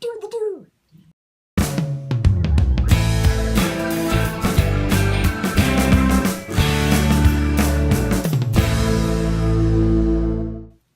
Do the do.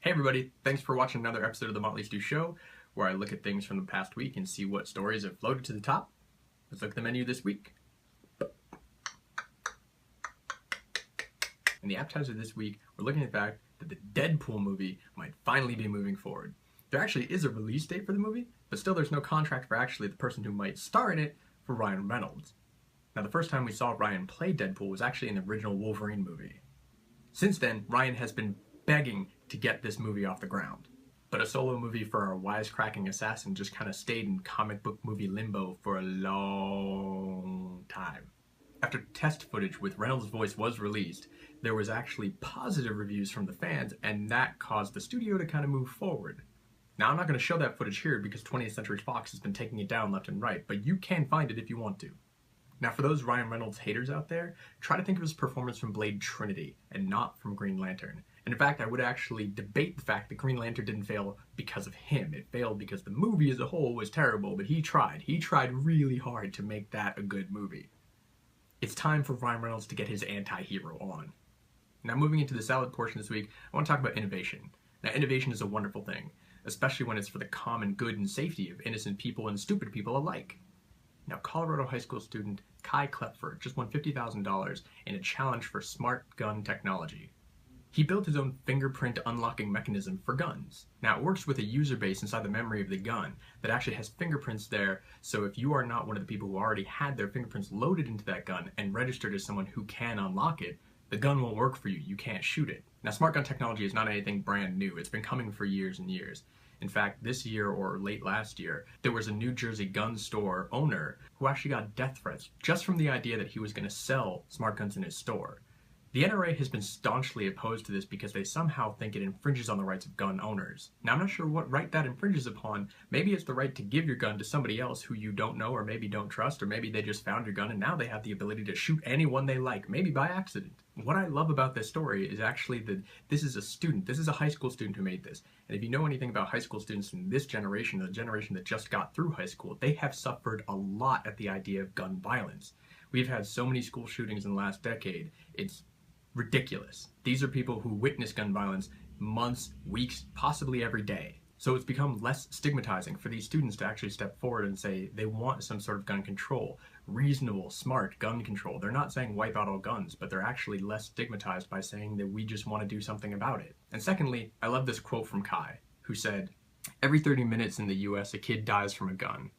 Hey everybody, thanks for watching another episode of the Motley Show, where I look at things from the past week and see what stories have floated to the top. Let's look at the menu this week. In the appetizer this week, we're looking at the fact that the Deadpool movie might finally be moving forward. There actually is a release date for the movie, but still there's no contract for actually the person who might star in it for Ryan Reynolds. Now the first time we saw Ryan play Deadpool was actually in the original Wolverine movie. Since then, Ryan has been begging to get this movie off the ground. But a solo movie for our wisecracking assassin just kind of stayed in comic book movie limbo for a long time. After test footage with Reynolds' voice was released, there was actually positive reviews from the fans, and that caused the studio to kind of move forward. Now, I'm not going to show that footage here because 20th Century Fox has been taking it down left and right, but you can find it if you want to. Now, for those Ryan Reynolds haters out there, try to think of his performance from Blade Trinity and not from Green Lantern. And in fact, I would actually debate the fact that Green Lantern didn't fail because of him. It failed because the movie as a whole was terrible, but he tried. He tried really hard to make that a good movie. It's time for Ryan Reynolds to get his anti-hero on. Now, moving into the salad portion this week, I want to talk about innovation. Now, innovation is a wonderful thing, especially when it's for the common good and safety of innocent people and stupid people alike. Now, Colorado high school student Kai Klepfer just won $50,000 in a challenge for smart gun technology. He built his own fingerprint unlocking mechanism for guns. Now, it works with a user base inside the memory of the gun that actually has fingerprints there, so if you are not one of the people who already had their fingerprints loaded into that gun and registered as someone who can unlock it, the gun won't work for you. You can't shoot it. Now, smart gun technology is not anything brand new. It's been coming for years and years. In fact, this year or late last year, there was a New Jersey gun store owner who actually got death threats just from the idea that he was going to sell smart guns in his store. The NRA has been staunchly opposed to this because they somehow think it infringes on the rights of gun owners. Now, I'm not sure what right that infringes upon. Maybe it's the right to give your gun to somebody else who you don't know or maybe don't trust, or maybe they just found your gun and now they have the ability to shoot anyone they like, maybe by accident. What I love about this story is actually that this is a student, this is a high school student who made this. And if you know anything about high school students in this generation, the generation that just got through high school, they have suffered a lot at the idea of gun violence. We've had so many school shootings in the last decade, it's ridiculous. These are people who witness gun violence months, weeks, possibly every day. So it's become less stigmatizing for these students to actually step forward and say they want some sort of gun control, reasonable, smart gun control. They're not saying wipe out all guns, but they're actually less stigmatized by saying that we just want to do something about it. And secondly, I love this quote from Kai, who said, "Every 30 minutes in the US, a kid dies from a gun.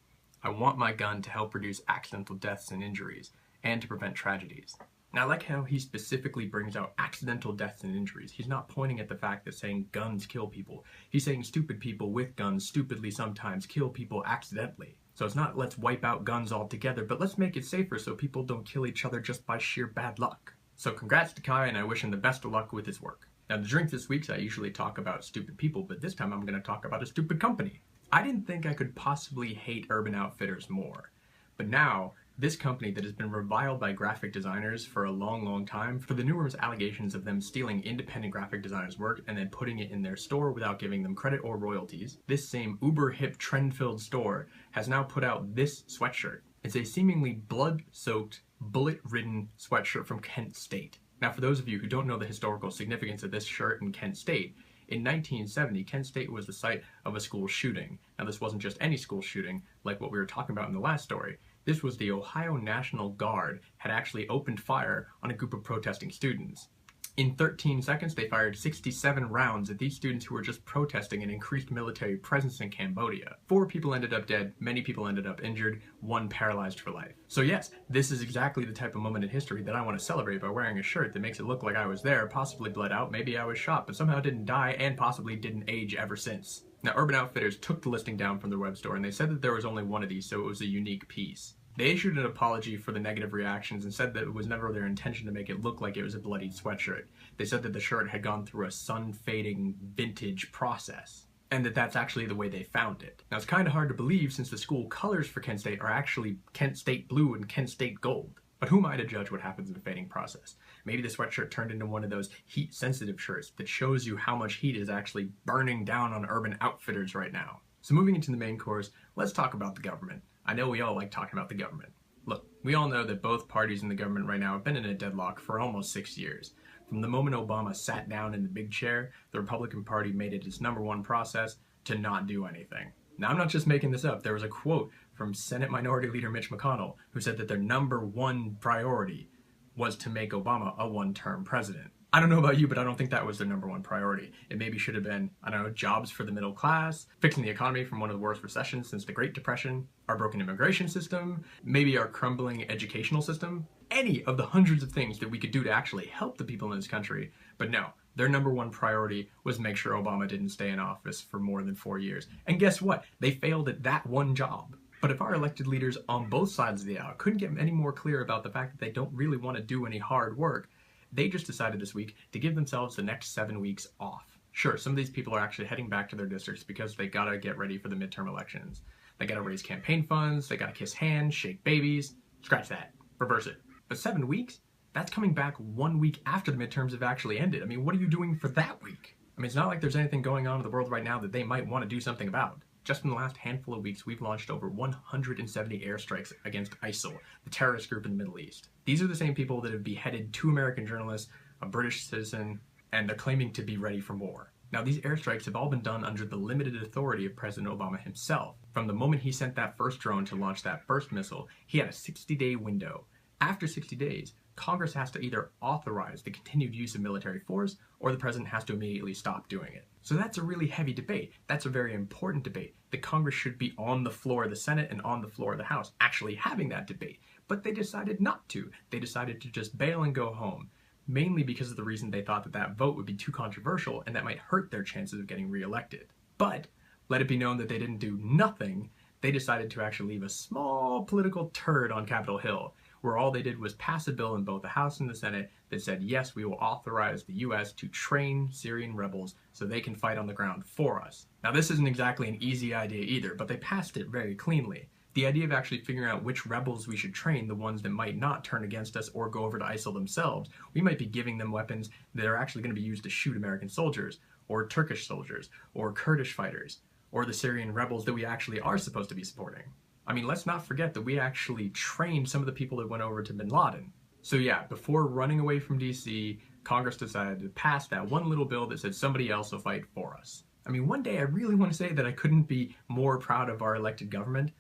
I want my gun to help reduce accidental deaths and injuries, and to prevent tragedies." Now, I like how he specifically brings out accidental deaths and injuries. He's not pointing at the fact that saying guns kill people. He's saying stupid people with guns stupidly sometimes kill people accidentally. So it's not let's wipe out guns altogether, but let's make it safer so people don't kill each other just by sheer bad luck. So congrats to Kai, and I wish him the best of luck with his work. Now, the drink this week, I usually talk about stupid people, but this time I'm going to talk about a stupid company. I didn't think I could possibly hate Urban Outfitters more, but now, this company that has been reviled by graphic designers for a long time for the numerous allegations of them stealing independent graphic designers' work and then putting it in their store without giving them credit or royalties, this same uber-hip, trend-filled store has now put out this sweatshirt. It's a seemingly blood-soaked, bullet-ridden sweatshirt from Kent State. Now, for those of you who don't know the historical significance of this shirt in Kent State, in 1970, Kent State was the site of a school shooting. Now, this wasn't just any school shooting, like what we were talking about in the last story. This was the Ohio National Guard had actually opened fire on a group of protesting students. In 13 seconds, they fired 67 rounds at these students who were just protesting an increased military presence in Cambodia. 4 people ended up dead, many people ended up injured, 1 paralyzed for life. So yes, this is exactly the type of moment in history that I want to celebrate by wearing a shirt that makes it look like I was there, possibly bled out, maybe I was shot, but somehow didn't die and possibly didn't age ever since. Now, Urban Outfitters took the listing down from their web store, and they said that there was only one of these, so it was a unique piece. They issued an apology for the negative reactions and said that it was never their intention to make it look like it was a bloodied sweatshirt. They said that the shirt had gone through a sun-fading vintage process, and that that's actually the way they found it. Now, it's kind of hard to believe since the school colors for Kent State are actually Kent State blue and Kent State gold. But who am I to judge what happens in the fading process? Maybe the sweatshirt turned into one of those heat-sensitive shirts that shows you how much heat is actually burning down on Urban Outfitters right now. So moving into the main course, let's talk about the government. I know we all like talking about the government. Look, we all know that both parties in the government right now have been in a deadlock for almost 6 years. From the moment Obama sat down in the big chair, the Republican Party made it its #1 process to not do anything. Now, I'm not just making this up. There was a quote from Senate Minority Leader Mitch McConnell, who said that their #1 priority was to make Obama a one-term president. I don't know about you, but I don't think that was their #1 priority. It maybe should have been, I don't know, jobs for the middle class, fixing the economy from one of the worst recessions since the Great Depression, our broken immigration system, maybe our crumbling educational system, any of the hundreds of things that we could do to actually help the people in this country. But no, their #1 priority was make sure Obama didn't stay in office for more than 4 years. And guess what? They failed at that one job. But if our elected leaders on both sides of the aisle couldn't get any more clear about the fact that they don't really want to do any hard work, they just decided this week to give themselves the next 7 weeks off. Sure, some of these people are actually heading back to their districts because they gotta get ready for the midterm elections. They gotta raise campaign funds, they gotta kiss hands, shake babies. Scratch that. Reverse it. But 7 weeks? That's coming back 1 week after the midterms have actually ended. I mean, what are you doing for that week? I mean, it's not like there's anything going on in the world right now that they might want to do something about. Just in the last handful of weeks, we've launched over 170 airstrikes against ISIL, the terrorist group in the Middle East. These are the same people that have beheaded 2 American journalists, a British citizen, and they're claiming to be ready for war. Now, these airstrikes have all been done under the limited authority of President Obama himself. From the moment he sent that first drone to launch that first missile, he had a 60-day window. After 60 days, Congress has to either authorize the continued use of military force, or the president has to immediately stop doing it. So that's a really heavy debate. That's a very important debate. The Congress should be on the floor of the Senate and on the floor of the House, actually having that debate. But they decided not to. They decided to just bail and go home, mainly because of the reason they thought that that vote would be too controversial and that might hurt their chances of getting reelected. But let it be known that they didn't do nothing. They decided to actually leave a small political turd on Capitol Hill, where all they did was pass a bill in both the House and the Senate that said, yes, we will authorize the U.S. to train Syrian rebels so they can fight on the ground for us. Now, this isn't exactly an easy idea either, but they passed it very cleanly. The idea of actually figuring out which rebels we should train, the ones that might not turn against us or go over to ISIL themselves, we might be giving them weapons that are actually going to be used to shoot American soldiers, or Turkish soldiers, or Kurdish fighters, or the Syrian rebels that we actually are supposed to be supporting. I mean, let's not forget that we actually trained some of the people that went over to bin Laden. So yeah, before running away from DC, Congress decided to pass that one little bill that said somebody else will fight for us. I mean, one day I really want to say that I couldn't be more proud of our elected government,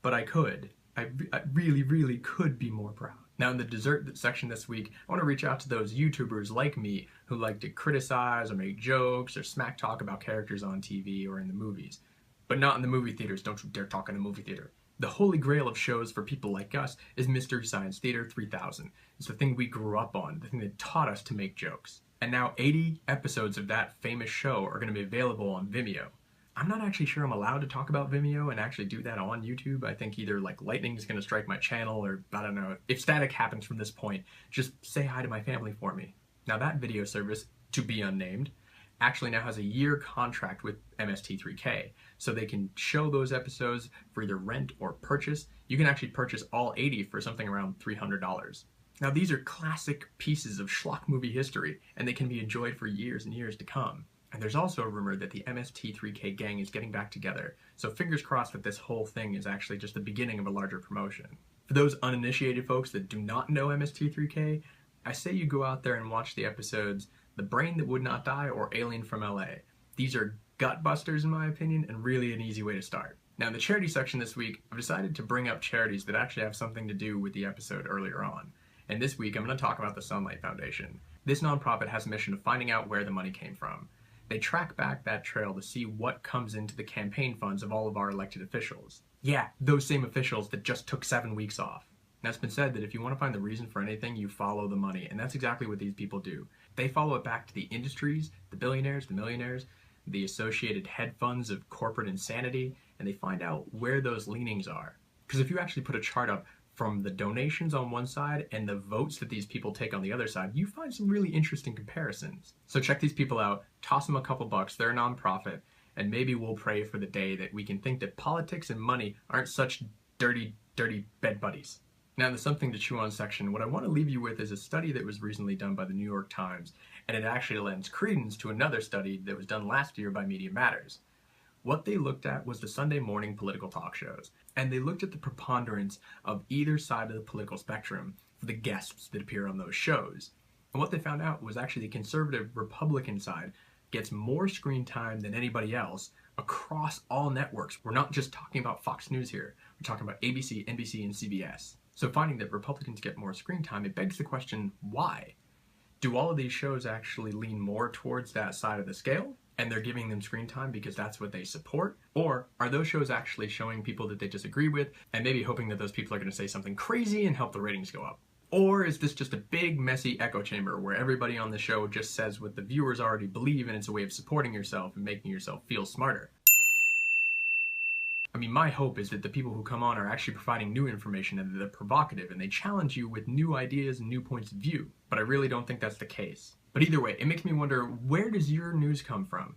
but I could. I really, really could be more proud. Now, in the dessert section this week, I want to reach out to those YouTubers like me who like to criticize or make jokes or smack talk about characters on TV or in the movies. But not in the movie theaters. Don't you dare talk in the movie theater. The holy grail of shows for people like us is Mystery Science Theater 3000. It's the thing we grew up on, the thing that taught us to make jokes. And now 80 episodes of that famous show are going to be available on Vimeo. I'm not actually sure I'm allowed to talk about Vimeo and actually do that on YouTube. I think either like lightning is going to strike my channel, or I don't know. If static happens from this point, just say hi to my family for me. Now that video service, to be unnamed, actually now has a year contract with MST3K, so they can show those episodes for either rent or purchase. You can actually purchase all 80 for something around $300. Now these are classic pieces of schlock movie history, and they can be enjoyed for years and years to come. And there's also a rumor that the MST3K gang is getting back together, so fingers crossed that this whole thing is actually just the beginning of a larger promotion. For those uninitiated folks that do not know MST3K, I say you go out there and watch the episodes The Brain That Would Not Die or Alien from LA. These are gut busters in my opinion, and really an easy way to start. Now in the charity section this week, I've decided to bring up charities that actually have something to do with the episode earlier on. And this week I'm going to talk about the Sunlight Foundation. This nonprofit has a mission of finding out where the money came from. They track back that trail to see what comes into the campaign funds of all of our elected officials. Yeah, those same officials that just took 7 weeks off. Now it's been said that if you want to find the reason for anything, you follow the money, and that's exactly what these people do. They follow it back to the industries, the billionaires, the millionaires, the associated head funds of corporate insanity, and they find out where those leanings are. Because if you actually put a chart up from the donations on one side and the votes that these people take on the other side, you find some really interesting comparisons. So check these people out, toss them a couple bucks, they're a nonprofit, and maybe we'll pray for the day that we can think that politics and money aren't such dirty, dirty bed buddies. Now in the Something to Chew On section, what I want to leave you with is a study that was recently done by the New York Times, and it actually lends credence to another study that was done last year by Media Matters. What they looked at was the Sunday morning political talk shows, and they looked at the preponderance of either side of the political spectrum for the guests that appear on those shows. And what they found out was actually the conservative Republican side gets more screen time than anybody else across all networks. We're not just talking about Fox News here. We're talking about ABC, NBC, and CBS. So finding that Republicans get more screen time, it begs the question, why? Do all of these shows actually lean more towards that side of the scale, and they're giving them screen time because that's what they support? Or are those shows actually showing people that they disagree with, and maybe hoping that those people are going to say something crazy and help the ratings go up? Or is this just a big, messy echo chamber where everybody on the show just says what the viewers already believe, and it's a way of supporting yourself and making yourself feel smarter? I mean, my hope is that the people who come on are actually providing new information and they're provocative and they challenge you with new ideas and new points of view. But I really don't think that's the case. But either way, it makes me wonder, where does your news come from?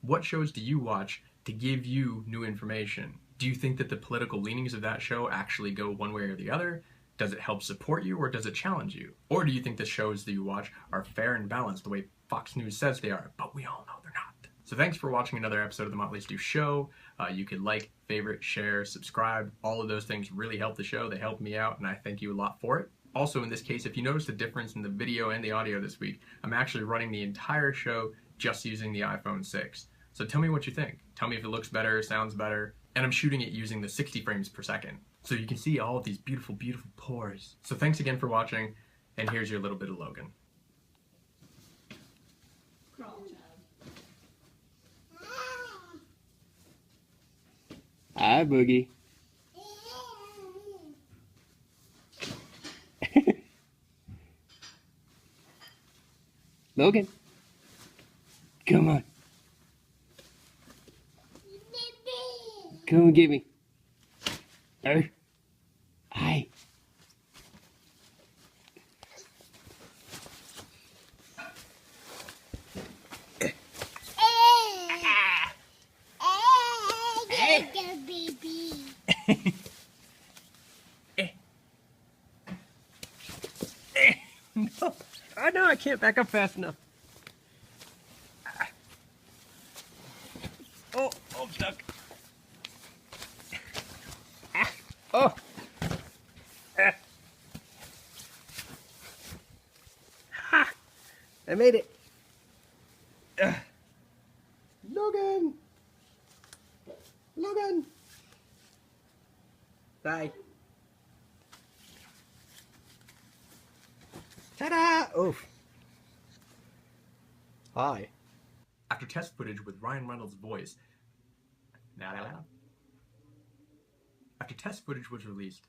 What shows do you watch to give you new information? Do you think that the political leanings of that show actually go one way or the other? Does it help support you, or does it challenge you? Or do you think the shows that you watch are fair and balanced the way Fox News says they are, but we all know they're not? So thanks for watching another episode of the Motley Stew Show. You can like, favorite, share, subscribe. All of those things really help the show. They help me out, and I thank you a lot for it. Also, in this case, if you notice the difference in the video and the audio this week, I'm actually running the entire show just using the iPhone 6. So tell me what you think. Tell me if it looks better, sounds better. And I'm shooting it using the 60 frames per second. So you can see all of these beautiful, beautiful pores. So thanks again for watching, and here's your little bit of Logan. Hi, Boogie. Logan. Come on. Come and get me. Hi. No, I know I can't back up fast enough. Oh, I'm stuck. Oh. Ha! I made it. Logan. Logan. Bye. Ta-da! Oof. Hi. After test footage with Ryan Reynolds' voice, after test footage was released,